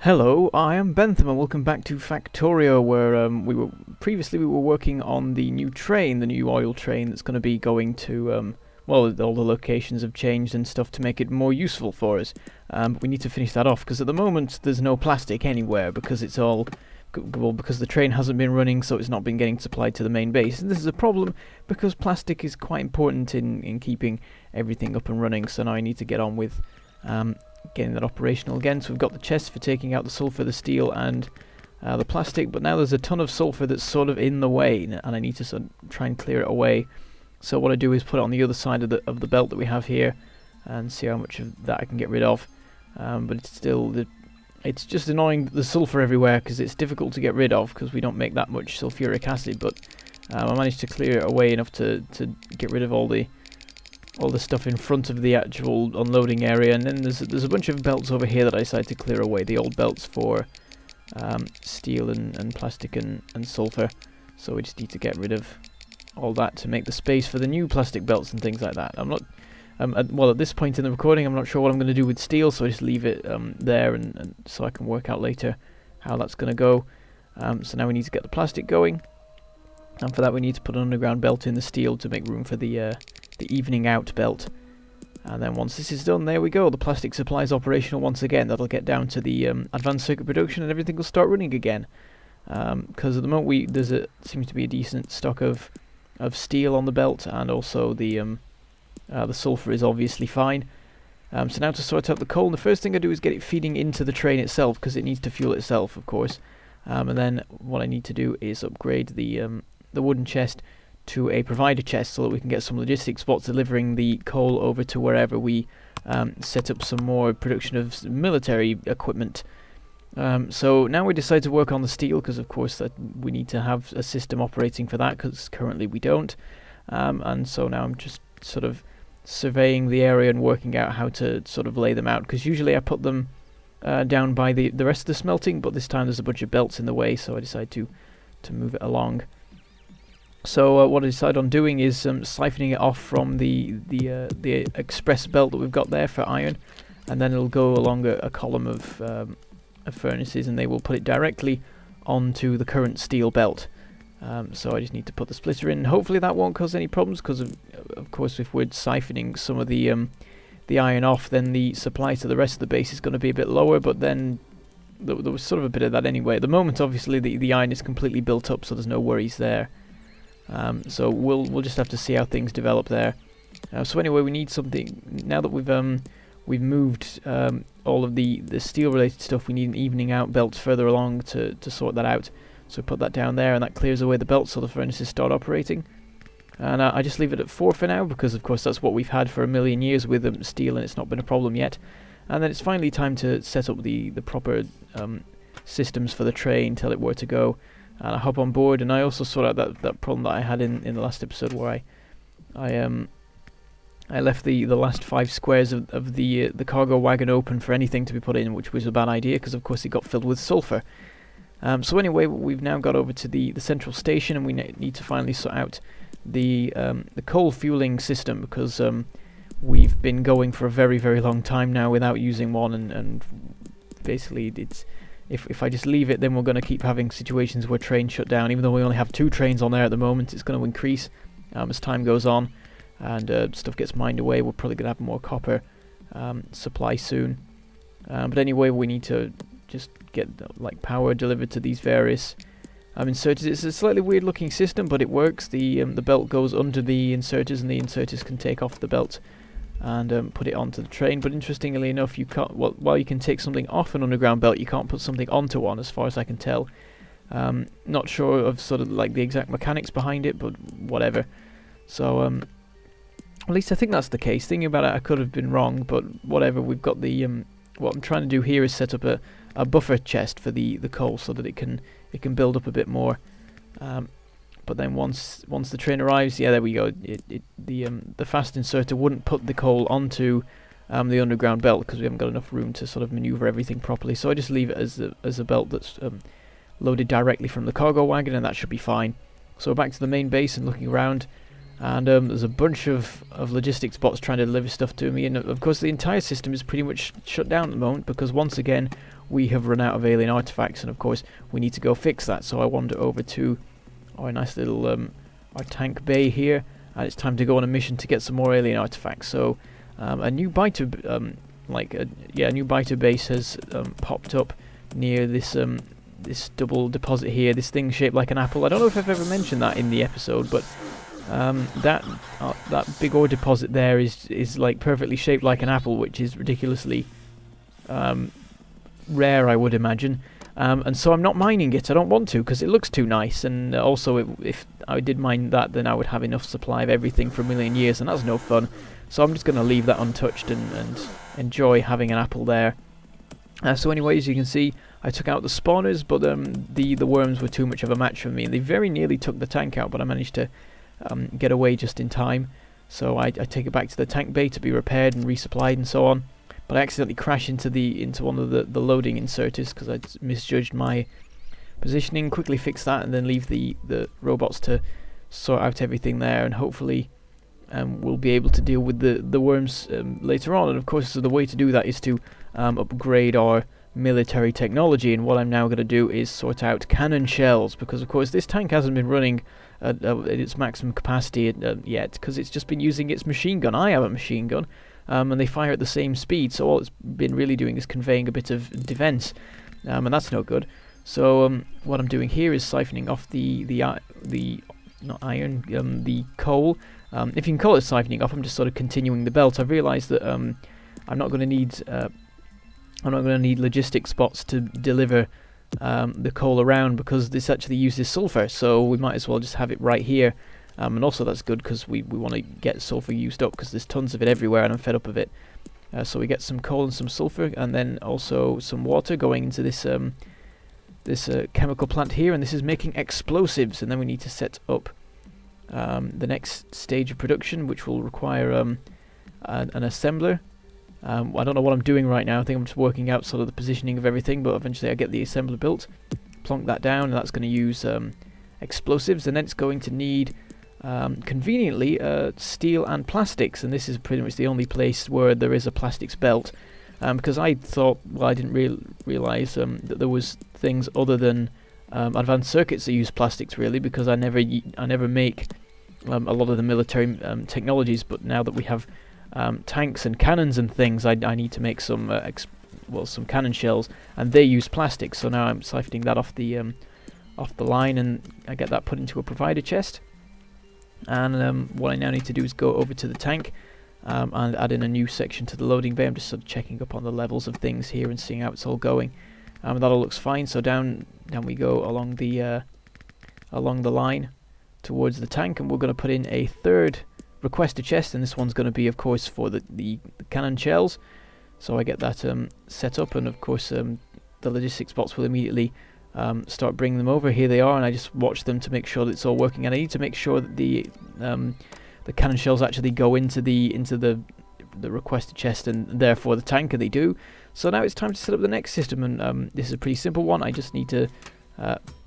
Hello, I am Bentham and welcome back to Factorio, where we were working on the new train, the new oil train that's going to be going to well, all the locations have changed and stuff to make it more useful for us. But we need to finish that off because at the moment there's no plastic anywhere because it's all because the train hasn't been running, so it's not been getting supplied to the main base. And this is a problem because plastic is quite important in keeping everything up and running. So now I need to get on with getting that operational again. So we've got the chest for taking out the sulfur, the steel, and the plastic, but now there's a ton of sulfur that's sort of in the way, and I need to sort of try and clear it away. So what I do is put it on the other side of the belt that we have here, and see how much of that I can get rid of. But it's still it's just annoying, the sulfur everywhere, because it's difficult to get rid of because we don't make that much sulfuric acid. But I managed to clear it away enough to get rid of all the stuff in front of the actual unloading area, and then there's a bunch of belts over here that I decided to clear away, the old belts for steel and plastic and sulfur. So we just need to get rid of all that to make the space for the new plastic belts and things like that. I'm not well, at this point in the recording I'm not sure what I'm going to do with steel, so I just leave it there, and so I can work out later how that's going to go. So now we need to get the plastic going, and for that we need to put an underground belt in the steel to make room for the evening out belt. And then once this is done, there we go, the plastic supply is operational once again. That'll get down to the advanced circuit production and everything will start running again, because at the moment seems to be a decent stock of steel on the belt, and also the sulfur is obviously fine. So now to sort out the coal, and the first thing I do is get it feeding into the train itself, because it needs to fuel itself, of course. And then what I need to do is upgrade the wooden chest to a provider chest, so that we can get some logistics spots delivering the coal over to wherever we set up some more production of military equipment. So now we decide to work on the steel, because of course that we need to have a system operating for that, because currently we don't. And so now I'm just sort of surveying the area and working out how to sort of lay them out, because usually I put them down by the rest of the smelting, but this time there's a bunch of belts in the way, so I decided to move it along. So what I decided on doing is siphoning it off from the express belt that we've got there for iron, and then it'll go along a column of furnaces, and they will put it directly onto the current steel belt. So I just need to put the splitter in. Hopefully that won't cause any problems, because of course if we're siphoning some of the iron off, then the supply to the rest of the base is going to be a bit lower. But then there was sort of a bit of that anyway. At the moment, obviously the iron is completely built up, so there's no worries there. So we'll just have to see how things develop there. So anyway, we need something now that we've moved all of the steel related stuff. We need an evening out belt further along to sort that out. So put that down there, and that clears away the belt so the furnaces start operating. And I just leave it at 4 for now, because of course that's what we've had for a million years with steel, and it's not been a problem yet. And then it's finally time to set up the proper systems for the train, tell it where to go. And I hop on board, and I also sort out that problem that I had in the last episode, where I left the last 5 squares of the cargo wagon open for anything to be put in, which was a bad idea, because of course it got filled with sulfur. So anyway, we've now got over to the central station, and we need to finally sort out the coal fueling system, because we've been going for a very, very long time now without using one, and basically it's if I just leave it, then we're going to keep having situations where trains shut down. Even though we only have 2 trains on there at the moment, it's going to increase as time goes on, and stuff gets mined away. We're probably going to have more copper supply soon. But anyway, we need to just get like power delivered to these various inserters. It's a slightly weird looking system, but it works. The belt goes under the inserters, and the inserters can take off the belt and put it onto the train. But interestingly enough, you can't. Well, while you can take something off an underground belt, you can't put something onto one, as far as I can tell. Not sure of sort of like the exact mechanics behind it, but whatever. So at least I think that's the case. Thinking about it, I could have been wrong, but whatever. We've got the what I'm trying to do here is set up a buffer chest for the coal, so that it can build up a bit more. But then once the train arrives, yeah, there we go. The fast inserter wouldn't put the coal onto the underground belt, because we haven't got enough room to sort of maneuver everything properly. So I just leave it as a belt that's loaded directly from the cargo wagon, and that should be fine. So back to the main base and looking around. And there's a bunch of logistics bots trying to deliver stuff to me, and of course the entire system is pretty much shut down at the moment, because once again we have run out of alien artifacts, and of course we need to go fix that. So I wander over to our nice little our tank bay here, and it's time to go on a mission to get some more alien artifacts. So a new biter new biter base has popped up near this this double deposit here, this thing shaped like an apple. I don't know if I've ever mentioned that in the episode, but that big ore deposit there is like perfectly shaped like an apple, which is ridiculously rare, I would imagine. And so I'm not mining it. I don't want to because it looks too nice, and also if I did mine that, then I would have enough supply of everything for a million years, and that's no fun. So I'm just going to leave that untouched and enjoy having an apple there. So anyway, as you can see, I took out the spawners, but the worms were too much of a match for me, and they very nearly took the tank out, but I managed to get away just in time. So I take it back to the tank bay to be repaired and resupplied and so on. But I accidentally crash into one of the loading inserters because I misjudged my positioning. Quickly fix that and then leave the robots to sort out everything there, and hopefully we'll be able to deal with the worms later on. And of course, so the way to do that is to upgrade our military technology, and what I'm now going to do is sort out cannon shells, because of course this tank hasn't been running at its maximum capacity yet, because it's just been using its machine gun. I have a machine gun, and they fire at the same speed, so all it's been really doing is conveying a bit of defense, and that's no good. So what I'm doing here is siphoning off the coal. If you can call it siphoning off, I'm just sort of continuing the belt. I've realised that I'm not going to need logistics spots to deliver the coal around, because this actually uses sulfur, so we might as well just have it right here. And also that's good because we want to get sulfur used up, because there's tons of it everywhere and I'm fed up of it. So we get some coal and some sulfur, and then also some water going into this chemical plant here, and this is making explosives. And then we need to set up the next stage of production, which will require an assembler. I don't know what I'm doing right now. I think I'm just working out sort of the positioning of everything, but eventually I get the assembler built, plonk that down, and that's going to use explosives, and then it's going to need conveniently steel and plastics, and this is pretty much the only place where there is a plastics belt, because I thought, well, I didn't realise that there was things other than advanced circuits that use plastics, really, because I never make a lot of the military technologies. But now that we have tanks and cannons and things, I need to make some some cannon shells, and they use plastic. So now I'm siphoning that off the line, and I get that put into a provider chest. And what I now need to do is go over to the tank and add in a new section to the loading bay. I'm just sort of checking up on the levels of things here and seeing how it's all going. That all looks fine. So down we go along the line towards the tank, and we're going to put in a third requester chest, and this one's going to be, of course, for the cannon shells. So I get that set up, and of course the logistics bots will immediately start bringing them over. Here they are, and I just watch them to make sure that it's all working. And I need to make sure that the cannon shells actually go into the requester chest and therefore the tank, and they do. So now it's time to set up the next system, and this is a pretty simple one. I just need to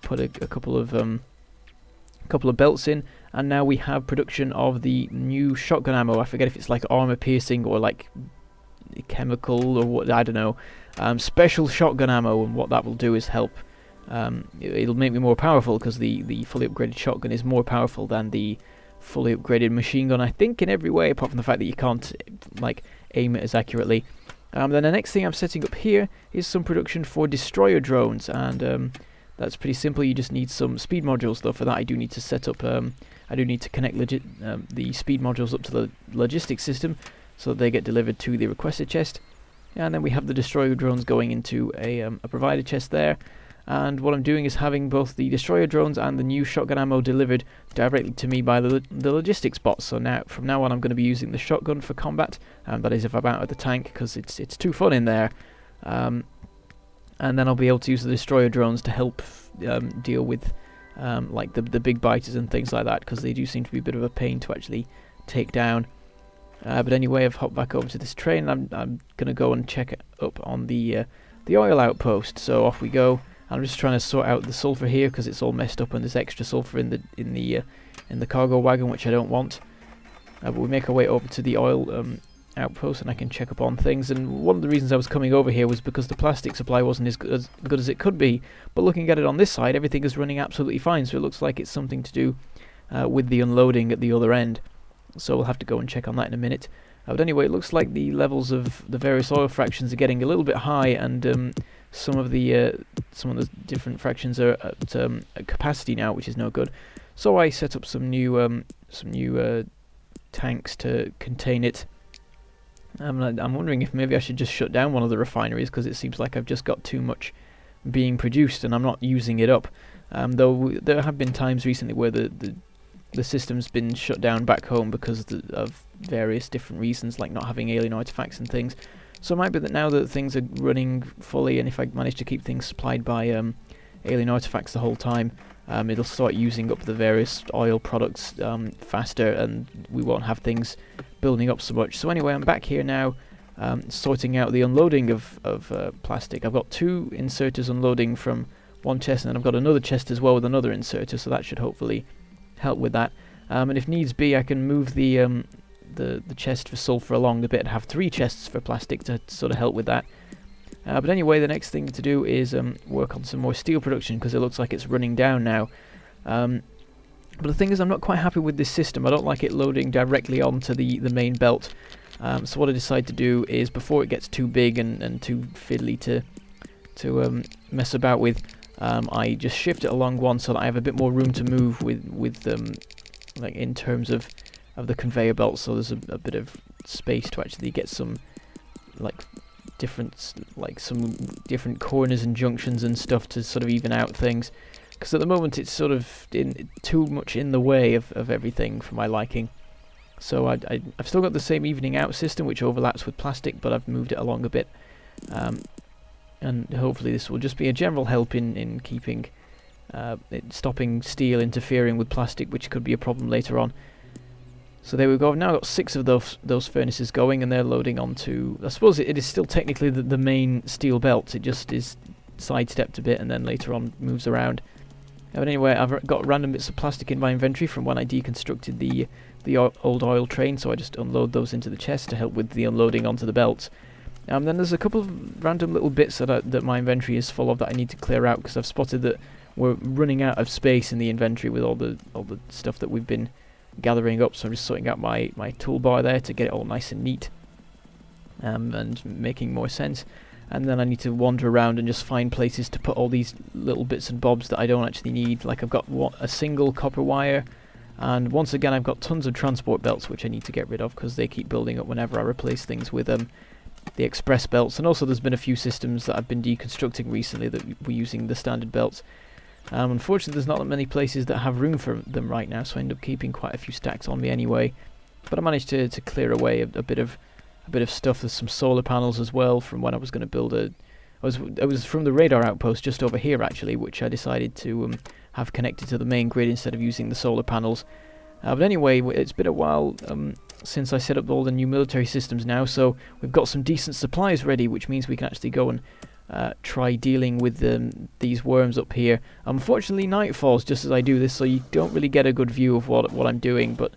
put a couple of belts in, and now we have production of the new shotgun ammo. I forget if it's like armor piercing or like chemical or what, I don't know. Special shotgun ammo, and what that will do is help. It'll make me more powerful, because the fully upgraded shotgun is more powerful than the fully upgraded machine gun, I think, in every way, apart from the fact that you can't like aim it as accurately. Then the next thing I'm setting up here is some production for destroyer drones, and that's pretty simple. You just need some speed modules, though. For that I do need to set up, I do need to connect the speed modules up to the logistics system, so they get delivered to the requester chest. And then we have the destroyer drones going into a provider chest there. And what I'm doing is having both the destroyer drones and the new shotgun ammo delivered directly to me by the logistics bots. So now, from now on, I'm going to be using the shotgun for combat. That is if I'm out of the tank, because it's too fun in there. And then I'll be able to use the destroyer drones to help deal with like the big biters and things like that, because they do seem to be a bit of a pain to actually take down. But anyway, I've hopped back over to this train, and I'm going to go and check it up on the oil outpost. So off we go. I'm just trying to sort out the sulfur here, because it's all messed up and there's extra sulfur in the cargo wagon, which I don't want. But we make our way over to the oil outpost, and I can check up on things. And one of the reasons I was coming over here was because the plastic supply wasn't as good as it could be. But looking at it on this side, everything is running absolutely fine, so it looks like it's something to do with the unloading at the other end. So we'll have to go and check on that in a minute. But anyway, it looks like the levels of the various oil fractions are getting a little bit high, and some of the different fractions are at capacity now, which is no good. So I set up some new tanks to contain it. I'm wondering if maybe I should just shut down one of the refineries, because it seems like I've just got too much being produced and I'm not using it up. Though there have been times recently where the system's been shut down back home because of various different reasons, like not having alien artifacts and things. So it might be that now that things are running fully, and if I manage to keep things supplied by alien artifacts the whole time, it'll start using up the various oil products faster, and we won't have things building up so much. So anyway, I'm back here now, sorting out the unloading of plastic. I've got 2 inserters unloading from one chest, and then I've got another chest as well with another inserter, so that should hopefully help with that. And if needs be, I can move the chest for sulfur along a bit and have 3 chests for plastic to sort of help with that. But anyway, the next thing to do is work on some more steel production, because it looks like it's running down now. But the thing is, I'm not quite happy with this system. I don't like it loading directly onto the main belt. So what I decided to do is, before it gets too big and too fiddly to mess about with, I just shift it along one so that I have a bit more room to move with like in terms of the conveyor belt. So there's a bit of space to actually get some some different corners and junctions and stuff to sort of even out things. Because at the moment it's sort of too much in the way of everything for my liking. So I've still got the same evening out system, which overlaps with plastic, but I've moved it along a bit. And hopefully this will just be a general help in keeping stopping steel interfering with plastic, which could be a problem later on. So there we go. I've now got 6 of those furnaces going, and they're loading onto, I suppose it is still technically the main steel belt. It just is sidestepped a bit and then later on moves around. But anyway, I've got random bits of plastic in my inventory from when I deconstructed the old oil train, so I just unload those into the chest to help with the unloading onto the belts. Then there's a couple of random little bits that my inventory is full of that I need to clear out, because I've spotted that we're running out of space in the inventory with all the stuff that we've been gathering up. So I'm just sorting out my toolbar there to get it all nice and neat, and making more sense. And then I need to wander around and just find places to put all these little bits and bobs that I don't actually need. Like I've got a single copper wire, and once again I've got tons of transport belts which I need to get rid of, because they keep building up whenever I replace things with the express belts. And also there's been a few systems that I've been deconstructing recently that we're using the standard belts. Unfortunately there's not that many places that have room for them right now, so I end up keeping quite a few stacks on me anyway. But I managed to clear away a bit of stuff. There's some solar panels as well from when I was going to build it was from the radar outpost just over here actually, which I decided to have connected to the main grid instead of using the solar panels. But anyway, it's been a while since I set up all the new military systems now, so we've got some decent supplies ready, which means we can actually go and try dealing with these worms up here. Unfortunately night falls just as I do this, so you don't really get a good view of what I'm doing, but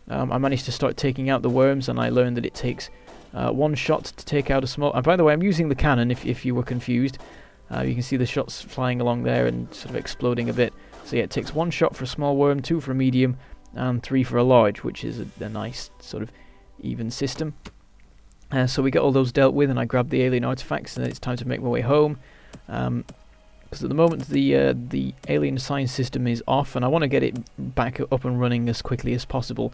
I managed to start taking out the worms, and I learned that it takes 1 shot to take out a small... by the way, I'm using the cannon if you were confused. You can see the shots flying along there and sort of exploding a bit. So yeah, it takes 1 shot for a small worm, 2 for a medium, and 3 for a large, which is a nice sort of even system. So we get all those dealt with, and I grab the alien artifacts, and then it's time to make my way home. Because at the moment the alien science system is off, and I want to get it back up and running as quickly as possible.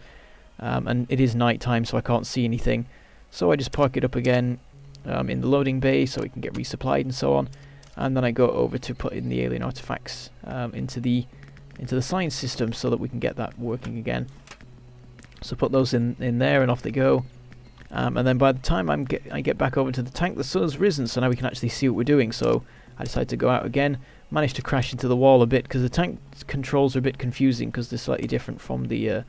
And it is night time, so I can't see anything. So I just park it up again in the loading bay so it can get resupplied and so on. And then I go over to put in the alien artifacts into the science system so that we can get that working again. So put those in there, and off they go. And then by the time I get back over to the tank, the sun's risen, so now we can actually see what we're doing. So I decided to go out again, managed to crash into the wall a bit, because the tank controls are a bit confusing because they're slightly different from the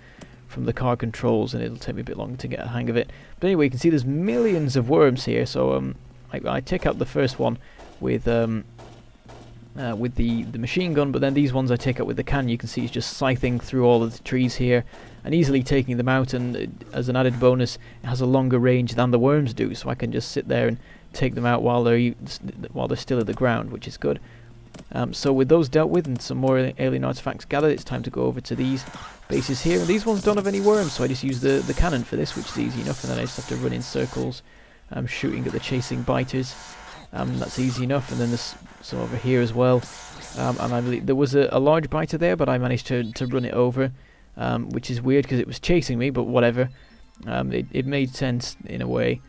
car controls, and it'll take me a bit longer to get a hang of it. But anyway, you can see there's millions of worms here, so I take out the first one with with the machine gun, but then these ones I take out with the cannon. You can see it's just scything through all of the trees here and easily taking them out, and as an added bonus it has a longer range than the worms do, so I can just sit there and take them out while they're still at the ground, which is good. So with those dealt with and some more alien artifacts gathered, it's time to go over to these bases here, and these ones don't have any worms, so I just use the cannon for this, which is easy enough, and then I just have to run in circles shooting at the chasing biters. That's easy enough, and then there's some over here as well, and I believe there was a large biter there, but I managed to run it over, which is weird because it was chasing me, but whatever. It made sense in a way.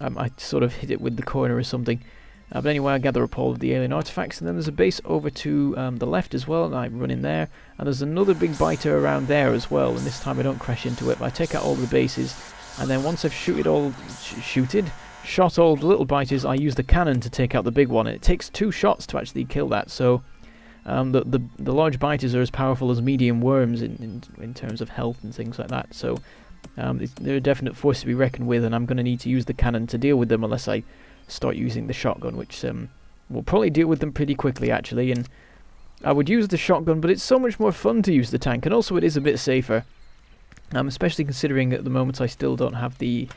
I sort of hit it with the corner or something. But anyway, I gather up all of the alien artifacts, and then there's a base over to the left as well, and I run in there, and there's another big biter around there as well, and this time I don't crash into it, but I take out all the bases, and then once I've shot all the little biters, I use the cannon to take out the big one, and it takes 2 shots to actually kill that, so the large biters are as powerful as medium worms in terms of health and things like that, so they're a definite force to be reckoned with, and I'm going to need to use the cannon to deal with them unless I start using the shotgun, which will probably deal with them pretty quickly actually. And I would use the shotgun, but it's so much more fun to use the tank, and also it is a bit safer, especially considering at the moment I still don't have the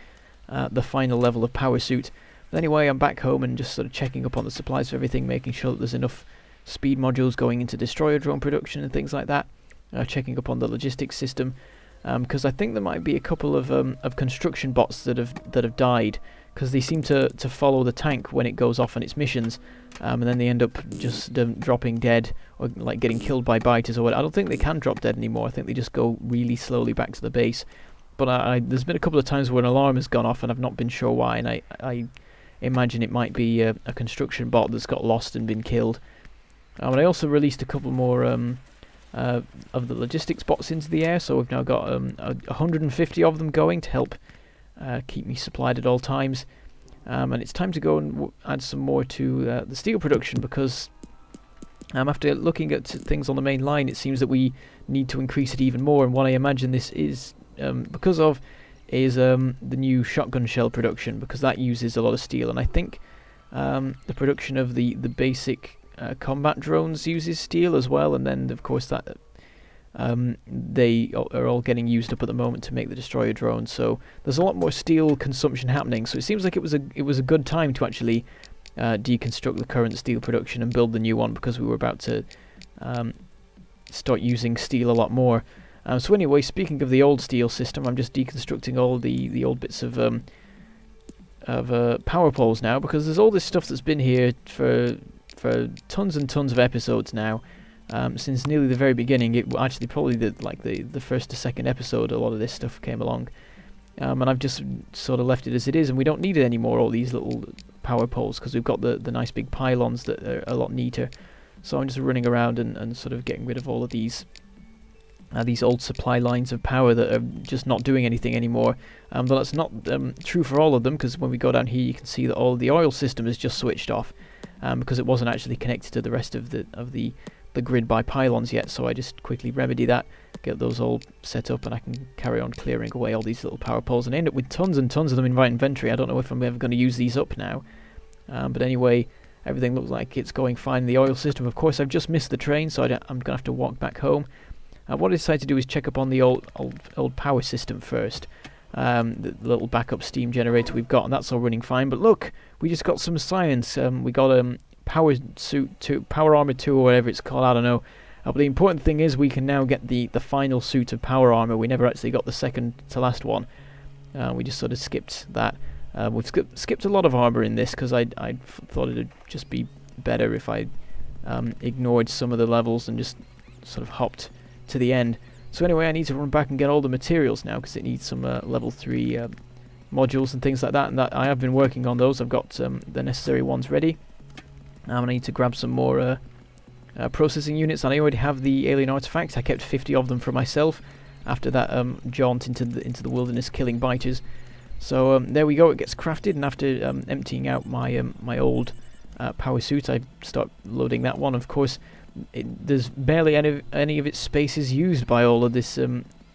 final level of power suit. But anyway, I'm back home and just sort of checking up on the supplies for everything, making sure that there's enough speed modules going into destroyer drone production and things like that, checking up on the logistics system, because I think there might be a couple of construction bots that have died, because they seem to follow the tank when it goes off on its missions, and then they end up just dropping dead, or like getting killed by biters or what. I don't think they can drop dead anymore. I think they just go really slowly back to the base. But there's been a couple of times where an alarm has gone off and I've not been sure why, and I imagine it might be a construction bot that's got lost and been killed. And I also released a couple more of the logistics bots into the air, so we've now got 150 of them going to help keep me supplied at all times, and it's time to go and add some more to the steel production, because after looking at things on the main line, it seems that we need to increase it even more, and what I imagine this is because of is the new shotgun shell production, because that uses a lot of steel, and I think the production of the basic combat drones uses steel as well, and then of course that they are all getting used up at the moment to make the destroyer drones, so there's a lot more steel consumption happening. So it seems like it was a good time to actually deconstruct the current steel production and build the new one, because we were about to start using steel a lot more. So anyway, speaking of the old steel system, I'm just deconstructing all the old bits of power poles now, because there's all this stuff that's been here for tons and tons of episodes now. Since nearly the very beginning. It actually probably the first to second episode, a lot of this stuff came along, and I've just sort of left it as it is, and we don't need it anymore, all these little power poles, because we've got the nice big pylons that are a lot neater. So I'm just running around and sort of getting rid of all of these old supply lines of power that are just not doing anything anymore. But that's not true for all of them, because when we go down here you can see that all the oil system is just switched off, because it wasn't actually connected to the rest of the grid by pylons yet. So I just quickly remedy that, get those all set up, and I can carry on clearing away all these little power poles, and I end up with tons and tons of them in my inventory. I don't know if I'm ever going to use these up now, but anyway, everything looks like it's going fine in the oil system. Of course, I've just missed the train, so I'm going to have to walk back home. What I decided to do is check up on the old power system first, the little backup steam generator we've got, and that's all running fine. But look, we just got some science. We got power suit 2, power armor 2, or whatever it's called, I don't know. But the important thing is we can now get the final suit of power armor. We never actually got the second to last one. We just sort of skipped that. We've skipped a lot of armor in this, because I thought it'd just be better if I ignored some of the levels and just sort of hopped to the end. So anyway, I need to run back and get all the materials now, because it needs some level 3 modules and things like that, and that I have been working on those. I've got the necessary ones ready. I need to grab some more processing units, and I already have the alien artifacts. I kept 50 of them for myself after that jaunt into the wilderness killing biters. So there we go, it gets crafted, and after emptying out my old power suit, I start loading that one. Of course, there's barely any of its spaces used by all of this,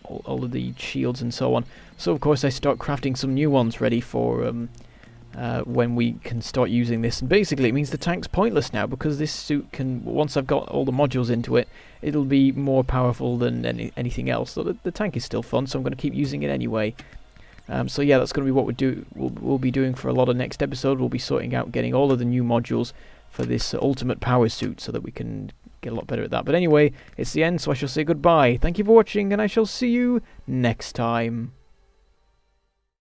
all of the shields and so on. So of course I start crafting some new ones ready for when we can start using this. And basically it means the tank's pointless now, because this suit can, once I've got all the modules into it, it'll be more powerful than anything else. So the tank is still fun, so I'm going to keep using it anyway. So yeah, that's going to be what we'll be doing for a lot of next episode. We'll be sorting out getting all of the new modules for this ultimate power suit, so that we can get a lot better at that. But anyway, it's the end, so I shall say goodbye. Thank you for watching, and I shall see you next time.